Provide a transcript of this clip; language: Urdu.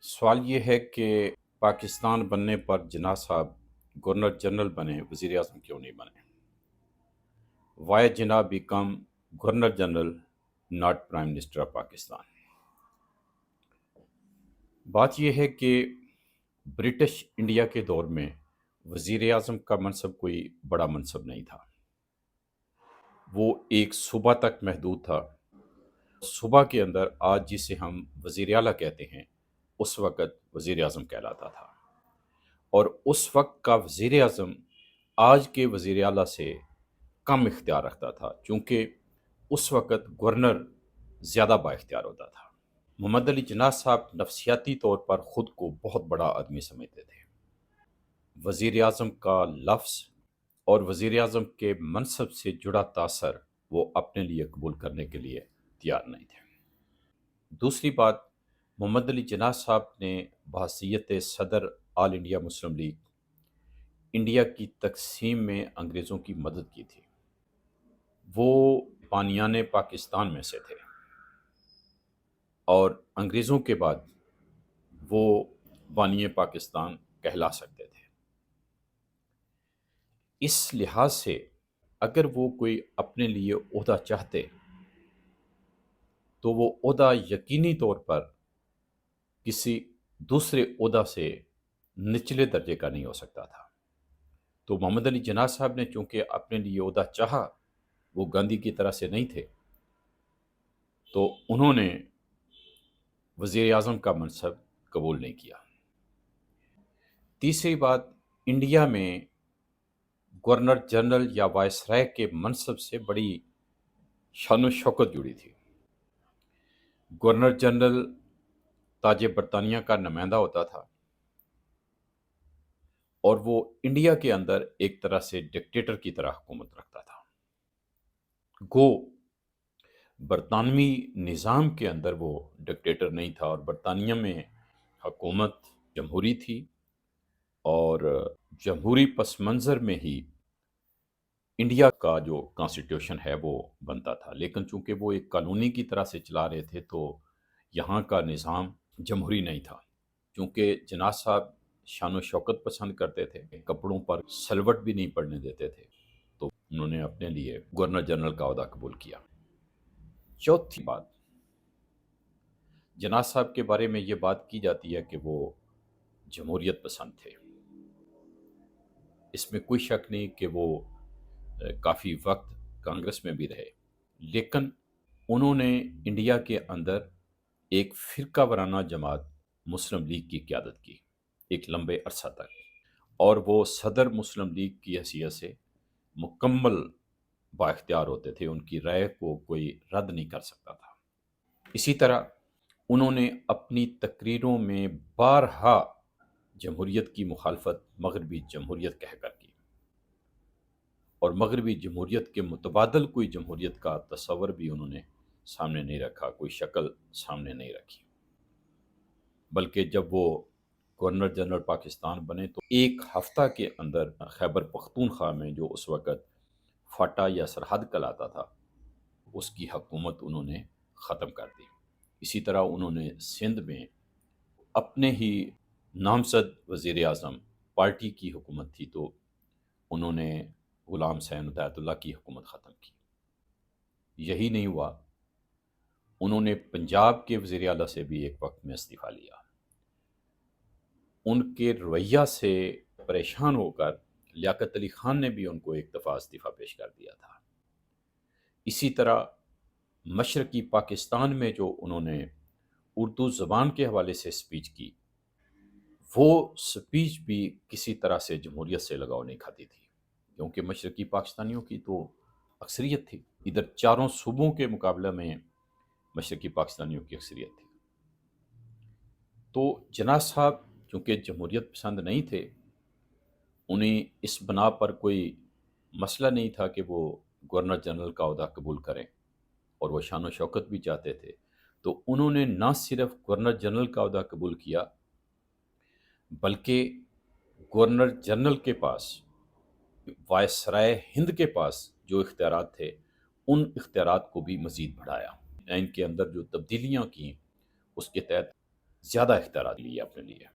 سوال یہ ہے کہ پاکستان بننے پر جناح صاحب گورنر جنرل بنے، وزیر اعظم کیوں نہیں بنے؟ Why Jinnah became governor general not prime minister of Pakistan? بات یہ ہے کہ برٹش انڈیا کے دور میں وزیر اعظم کا منصب کوئی بڑا منصب نہیں تھا، وہ ایک صوبہ تک محدود تھا۔ صوبہ کے اندر آج جسے ہم وزیر اعلیٰ کہتے ہیں اس وقت وزیر اعظم کہلاتا تھا، اور اس وقت کا وزیر اعظم آج کے وزیر اعلیٰ سے کم اختیار رکھتا تھا، چونکہ اس وقت گورنر زیادہ با اختیار ہوتا تھا۔ محمد علی جناح صاحب نفسیاتی طور پر خود کو بہت بڑا آدمی سمجھتے تھے۔ وزیر اعظم کا لفظ اور وزیر اعظم کے منصب سے جڑا تاثر وہ اپنے لیے قبول کرنے کے لیے تیار نہیں تھے۔ دوسری بات، محمد علی جناح صاحب نے بحیثیت صدر آل انڈیا مسلم لیگ انڈیا کی تقسیم میں انگریزوں کی مدد کی تھی۔ وہ بانیان پاکستان میں سے تھے اور انگریزوں کے بعد وہ بانی پاکستان کہلا سکتے تھے۔ اس لحاظ سے اگر وہ کوئی اپنے لیے عہدہ چاہتے تو وہ عہدہ یقینی طور پر کسی دوسرے عہدہ سے نچلے درجے کا نہیں ہو سکتا تھا۔ تو محمد علی جناح صاحب نے چونکہ اپنے لیے عہدہ چاہا، وہ گاندھی کی طرح سے نہیں تھے، تو انہوں نے وزیر اعظم کا منصب قبول نہیں کیا۔ تیسری بات، انڈیا میں گورنر جنرل یا وائسرائے کے منصب سے بڑی شان و شوکت جڑی تھی۔ گورنر جنرل تاج برطانیہ کا نمائندہ ہوتا تھا اور وہ انڈیا کے اندر ایک طرح سے ڈکٹیٹر کی طرح حکومت رکھتا تھا۔ گو برطانوی نظام کے اندر وہ ڈکٹیٹر نہیں تھا، اور برطانیہ میں حکومت جمہوری تھی، اور جمہوری پس منظر میں ہی انڈیا کا جو کانسٹیٹیوشن ہے وہ بنتا تھا۔ لیکن چونکہ وہ ایک کالونی کی طرح سے چلا رہے تھے تو یہاں کا نظام جمہوری نہیں تھا۔ چونکہ جناح صاحب شان و شوکت پسند کرتے تھے، کپڑوں پر سلوٹ بھی نہیں پڑنے دیتے تھے، تو انہوں نے اپنے لیے گورنر جنرل کا عہدہ قبول کیا۔ چوتھی بات، جناح صاحب کے بارے میں یہ بات کی جاتی ہے کہ وہ جمہوریت پسند تھے۔ اس میں کوئی شک نہیں کہ وہ کافی وقت کانگریس میں بھی رہے، لیکن انہوں نے انڈیا کے اندر ایک فرقہ وارانہ جماعت مسلم لیگ کی قیادت کی ایک لمبے عرصہ تک، اور وہ صدر مسلم لیگ کی حیثیت سے مکمل با اختیار ہوتے تھے، ان کی رائے کو کوئی رد نہیں کر سکتا تھا۔ اسی طرح انہوں نے اپنی تقریروں میں بارہا جمہوریت کی مخالفت مغربی جمہوریت کہہ کر کی، اور مغربی جمہوریت کے متبادل کوئی جمہوریت کا تصور بھی انہوں نے سامنے نہیں رکھا، کوئی شکل سامنے نہیں رکھی۔ بلکہ جب وہ گورنر جنرل پاکستان بنے تو ایک ہفتہ کے اندر خیبر پختونخوا میں جو اس وقت فاٹا یا سرحد کہلاتا تھا، اس کی حکومت انہوں نے ختم کر دی۔ اسی طرح انہوں نے سندھ میں اپنے ہی نامزد وزیر اعظم پارٹی کی حکومت تھی تو انہوں نے غلام حسین ہدایت اللہ کی حکومت ختم کی۔ یہی نہیں ہوا، انہوں نے پنجاب کے وزیر اعلیٰ سے بھی ایک وقت میں استعفیٰ لیا۔ ان کے رویہ سے پریشان ہو کر لیاقت علی خان نے بھی ان کو ایک دفعہ استعفیٰ پیش کر دیا تھا۔ اسی طرح مشرقی پاکستان میں جو انہوں نے اردو زبان کے حوالے سے سپیچ کی، وہ سپیچ بھی کسی طرح سے جمہوریت سے لگاؤ نہیں کھاتی تھی، کیونکہ مشرقی پاکستانیوں کی تو اکثریت تھی، ادھر چاروں صوبوں کے مقابلے میں مشرقی پاکستانیوں کی اکثریت تھی۔ تو جناح صاحب چونکہ جمہوریت پسند نہیں تھے، انہیں اس بنا پر کوئی مسئلہ نہیں تھا کہ وہ گورنر جنرل کا عہدہ قبول کریں، اور وہ شان و شوکت بھی چاہتے تھے، تو انہوں نے نہ صرف گورنر جنرل کا عہدہ قبول کیا، بلکہ گورنر جنرل کے پاس، وائسرائے ہند کے پاس جو اختیارات تھے، ان اختیارات کو بھی مزید بڑھایا۔ ان کے اندر جو تبدیلیاں کی، اس کے تحت زیادہ اختیارات لیے اپنے لیے۔